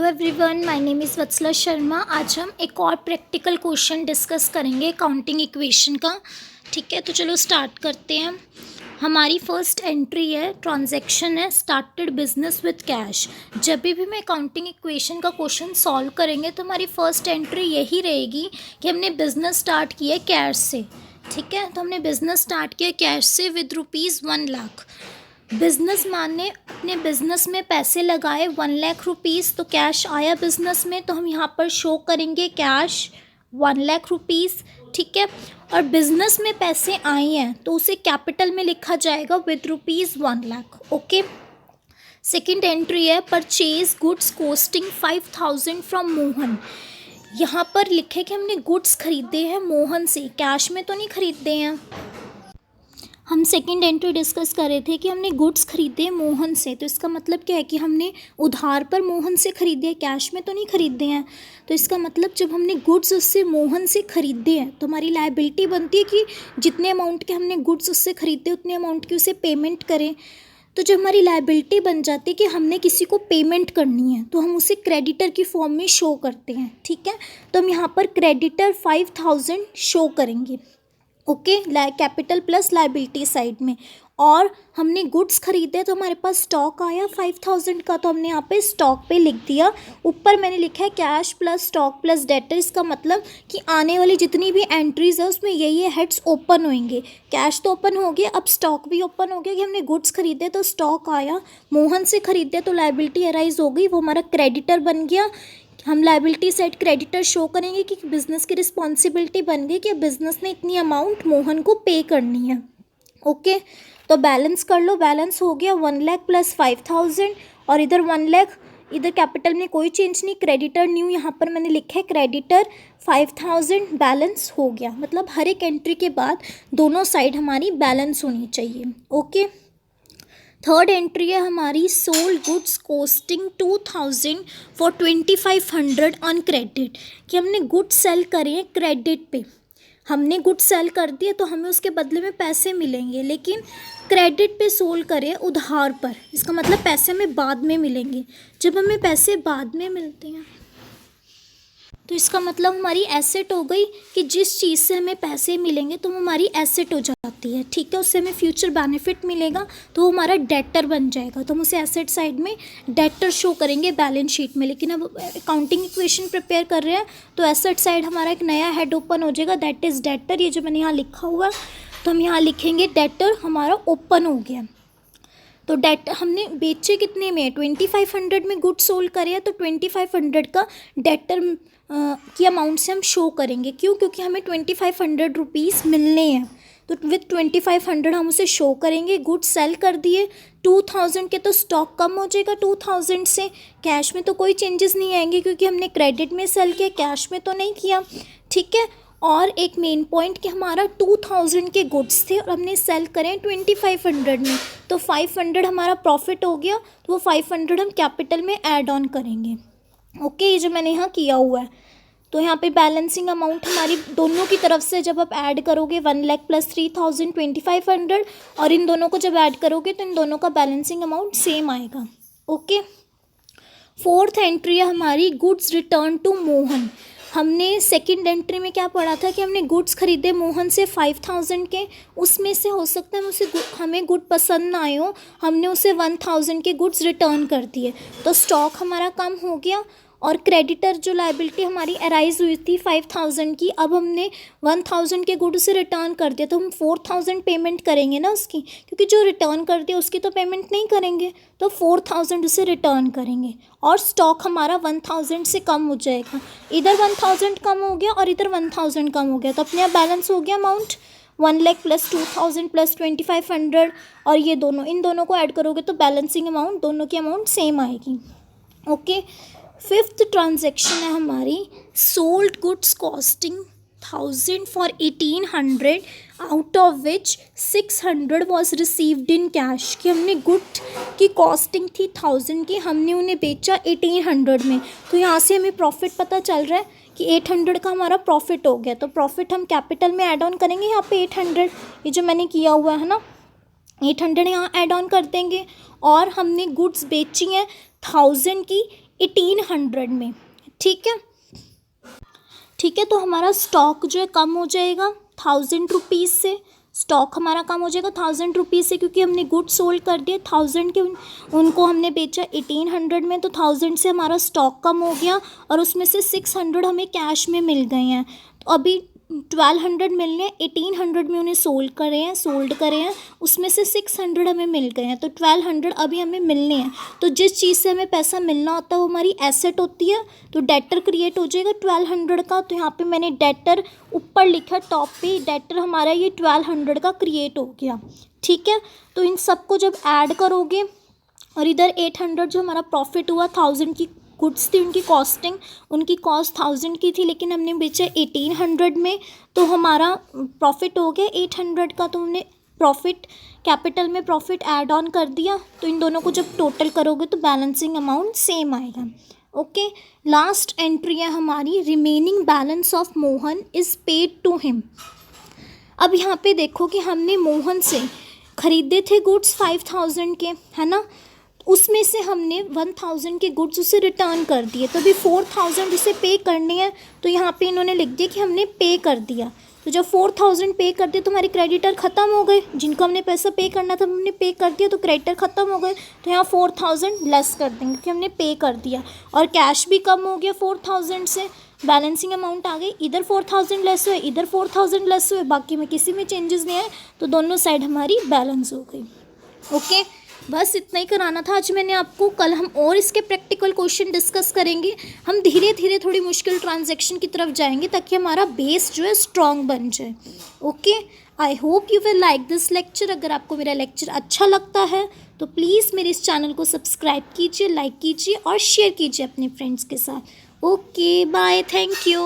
Hello everyone, my name is Vatsala Sharma. आज हम एक और प्रैक्टिकल क्वेश्चन डिस्कस करेंगे काउंटिंग इक्वेशन का। ठीक है, तो चलो स्टार्ट करते हैं। हमारी फर्स्ट एंट्री है, ट्रांजैक्शन है, स्टार्टेड बिजनेस विद कैश। जब भी मैं काउंटिंग इक्वेशन का क्वेश्चन सॉल्व करेंगे तो हमारी फर्स्ट एंट्री यही रहेगी कि हमने बिज़नेस स्टार्ट किया कैश से। ठीक है, तो हमने बिज़नेस स्टार्ट किया कैश से विद ₹1,00,000। बिजनेस मैन ने अपने बिजनेस में पैसे लगाए 1,00,000 रुपीज़, तो कैश आया बिजनेस में, तो हम यहाँ पर शो करेंगे कैश 1,00,000 रुपीज़। ठीक है, और बिजनेस में पैसे आए हैं तो उसे कैपिटल में लिखा जाएगा विद ₹1,00,000। ओके। सेकंड एंट्री है, purchase goods costing 5,000 from Mohan. यहाँ पर लिखे कि हमने गुड्स खरीदे हैं मोहन से, कैश में तो नहीं खरीदे हैं। हम सेकंड एंट्री डिस्कस कर रहे थे कि हमने गुड्स खरीदे मोहन से, तो इसका मतलब क्या है कि हमने उधार पर मोहन से खरीदे, कैश में तो नहीं खरीदे हैं। तो इसका मतलब जब हमने गुड्स उससे मोहन से खरीदे हैं तो हमारी लायबिलिटी बनती है कि जितने अमाउंट के हमने गुड्स उससे खरीदे उतने अमाउंट की उसे पेमेंट करें। तो जब हमारी लायबिलिटी बन जाती है कि हमने किसी को पेमेंट करनी है तो हम उसे क्रेडिटर की फॉर्म में शो करते हैं। ठीक है, तो हम यहाँ पर क्रेडिटर 5,000 शो करेंगे। Okay, capital plus liability side में। और हमने गुड्स खरीदे तो हमारे पास स्टॉक आया 5,000 का, तो हमने यहाँ पे स्टॉक पे लिख दिया। ऊपर मैंने लिखा है cash plus stock plus debtor. इसका मतलब कि आने वाली जितनी भी एंट्रीज है उसमें ये हेड्स ओपन होंगे। कैश तो ओपन हो गया, अब स्टॉक भी ओपन हो गया कि हमने गुड्स खरीदे तो स्टॉक आया, मोहन से खरीदे तो लायबिलिटी अराइज हो गई, वो हमारा क्रेडिटर बन गया। हम लायबिलिटी साइड क्रेडिटर शो करेंगे कि बिज़नेस की रिस्पॉन्सिबिलिटी बन गई कि बिज़नेस ने इतनी अमाउंट मोहन को पे करनी है। ओके, तो बैलेंस कर लो। बैलेंस हो गया 1,00,000 प्लस 5,000, और इधर 1,00,000, इधर कैपिटल में कोई चेंज नहीं, क्रेडिटर न्यू यहाँ पर मैंने लिखा है क्रेडिटर 5,000। बैलेंस हो गया, मतलब हर एक एंट्री के बाद दोनों साइड हमारी बैलेंस होनी चाहिए। ओके। थर्ड एंट्री है हमारी, sold goods costing 2,000 for 2,500 on credit. कि हमने गुड्स सेल करे हैं क्रेडिट पे, हमने गुड्स सेल कर दिए तो हमें उसके बदले में पैसे मिलेंगे, लेकिन क्रेडिट पे सोल्ड करें उधार पर। इसका मतलब पैसे हमें बाद में मिलेंगे। जब हमें पैसे बाद में मिलते हैं तो इसका मतलब हमारी एसेट हो गई कि जिस चीज़ से हमें पैसे मिलेंगे तो वो हमारी एसेट हो जाती है। ठीक है, उससे हमें फ्यूचर बेनिफिट मिलेगा तो वो हमारा डेटर बन जाएगा, तो हम उसे एसेट साइड में डेटर शो करेंगे बैलेंस शीट में। लेकिन अब अकाउंटिंग इक्वेशन प्रिपेयर कर रहे हैं तो एसेट साइड हमारा एक नया हेड ओपन हो जाएगा, दैट इज़ डेटर। ये जो मैंने यहाँ लिखा हुआ है तो हम यहाँ लिखेंगे डेटर हमारा ओपन हो गया। तो डेटर हमने बेचे कितने में, 2,500 में गुड्स सोल्ड करे हैं, तो 2,500 का डेटर की अमाउंट से हम शो करेंगे। क्यों? क्योंकि हमें 2,500 रुपीज़ मिलने हैं, तो विथ 2,500 हम उसे शो करेंगे। गुड्स सेल कर दिए 2,000 के, तो स्टॉक कम हो जाएगा 2,000 से। कैश में तो कोई चेंजेस नहीं आएंगे क्योंकि हमने क्रेडिट में सेल किया, कैश में तो नहीं किया। ठीक है, और एक मेन पॉइंट कि हमारा 2,000 के गुड्स थे और हमने सेल करें 2,500 में, तो 500 हमारा प्रॉफिट हो गया, तो वो 500 हम कैपिटल में ऐड ऑन करेंगे। ओके, ये जो मैंने यहाँ किया हुआ है, तो यहाँ पे बैलेंसिंग अमाउंट हमारी दोनों की तरफ से जब आप ऐड करोगे 1,00,000 प्लस 3,000 2,500, और इन दोनों को जब ऐड करोगे तो इन दोनों का बैलेंसिंग अमाउंट सेम आएगा। ओके। फोर्थ एंट्री है हमारी, गुड्स रिटर्न टू मोहन। हमने सेकंड एंट्री में क्या पढ़ा था कि हमने गुड्स खरीदे मोहन से 5,000 के, उसमें से हो सकता है हमें गुड पसंद ना आए हो, हमने उसे 1,000 के गुड्स रिटर्न कर दिए, तो स्टॉक हमारा कम हो गया। और क्रेडिटर जो लायबिलिटी हमारी अराइज हुई थी 5,000 की, अब हमने 1,000 के गुड उसे रिटर्न कर दिया, तो हम 4,000 पेमेंट करेंगे ना उसकी, क्योंकि जो रिटर्न कर दिया उसकी तो पेमेंट नहीं करेंगे, तो 4,000 उसे रिटर्न करेंगे। और स्टॉक हमारा 1,000 से कम हो जाएगा, इधर 1,000 कम हो गया और इधर 1,000 कम हो गया, तो अपने आप बैलेंस हो गया अमाउंट 1,00,000 प्लस 2,000 प्लस 2,500, और ये दोनों, इन दोनों को ऐड करोगे तो बैलेंसिंग अमाउंट दोनों की अमाउंट सेम आएगी। ओके। फिफ्थ ट्रांजैक्शन है हमारी, sold goods costing 1,000 for 1,800, out of which 600 was received in cash. कि हमने गुड की कॉस्टिंग थी 1,000 की, हमने उन्हें बेचा 1,800 में, तो यहाँ से हमें प्रॉफिट पता चल रहा है कि 800 का हमारा प्रॉफिट हो गया, तो प्रॉफिट हम कैपिटल में ऐड ऑन करेंगे यहाँ पे 800, ये जो मैंने किया हुआ है ना, 800 यहाँ ऐड ऑन कर देंगे। और हमने गुड्स बेची हैं 1,000 की 1800 में। ठीक है, ठीक है। तो हमारा स्टॉक जो है कम हो जाएगा 1000 रुपीज़ से, स्टॉक हमारा कम हो जाएगा 1000 रुपीज़ से, क्योंकि हमने गुड्स सोल्ड कर दिए 1000 के, उनको हमने बेचा 1800 में, तो 1000 से हमारा स्टॉक कम हो गया और उसमें से 600 हमें कैश में मिल गए हैं। तो अभी 1200 मिलने, 1800 में उन्हें सोल्ड करे हैं, उसमें से 600 हमें मिल गए हैं, तो 1200 अभी हमें मिलने हैं। तो जिस चीज़ से हमें पैसा मिलना होता है वो हमारी एसेट होती है, तो डेटर क्रिएट हो जाएगा 1200 का। तो यहाँ पे मैंने डेटर ऊपर लिखा, टॉप पे डेटर हमारा ये 1200 का क्रिएट हो गया। ठीक है, तो इन सबको जब ऐड करोगे और इधर 800 जो हमारा प्रॉफिट हुआ, 1000 की गुड्स थी, उनकी कॉस्टिंग, उनकी कॉस्ट 1000 की थी, लेकिन हमने बेचा 1800 में, तो हमारा प्रॉफिट हो गया 800 का। तो हमने प्रॉफिट, कैपिटल में प्रॉफिट ऐड ऑन कर दिया, तो इन दोनों को जब टोटल करोगे तो बैलेंसिंग अमाउंट सेम आएगा। ओके, लास्ट एंट्री है हमारी, remaining balance of Mohan is paid to him. अब यहाँ पे देखो कि हमने मोहन से ख़रीदे थे गुड्स 5000 के, है ना, उसमें से हमने 1000 के गुड्स उसे रिटर्न कर दिए, तो अभी 4000 उसे पे करने हैं। तो यहाँ पे इन्होंने लिख दिया कि हमने पे कर दिया। तो जब 4000 पे कर दिए तो हमारे क्रेडिटर ख़त्म हो गए, जिनको हमने पैसा पे करना था हमने पे कर दिया, तो क्रेडिटर ख़त्म हो गए। तो यहाँ 4000 लेस कर देंगे कि हमने पे कर दिया, और कैश भी कम हो गया 4000 से, बैलेंसिंग अमाउंट आ गई, इधर 4000 लेस हुए, इधर 4000 लेस हुए, बाकी में किसी में चेंजेस नहीं आए, तो दोनों साइड हमारी बैलेंस हो गई। ओके, बस इतना ही कराना था आज मैंने आपको। कल हम और इसके प्रैक्टिकल क्वेश्चन डिस्कस करेंगे। हम धीरे धीरे थोड़ी मुश्किल ट्रांजैक्शन की तरफ जाएंगे ताकि हमारा बेस जो है स्ट्रॉन्ग बन जाए। Okay, I hope you will like this lecture. अगर आपको मेरा लेक्चर अच्छा लगता है तो प्लीज़ मेरे इस चैनल को सब्सक्राइब कीजिए, लाइक कीजिए और शेयर कीजिए अपने फ्रेंड्स के साथ। Okay, bye, thank you.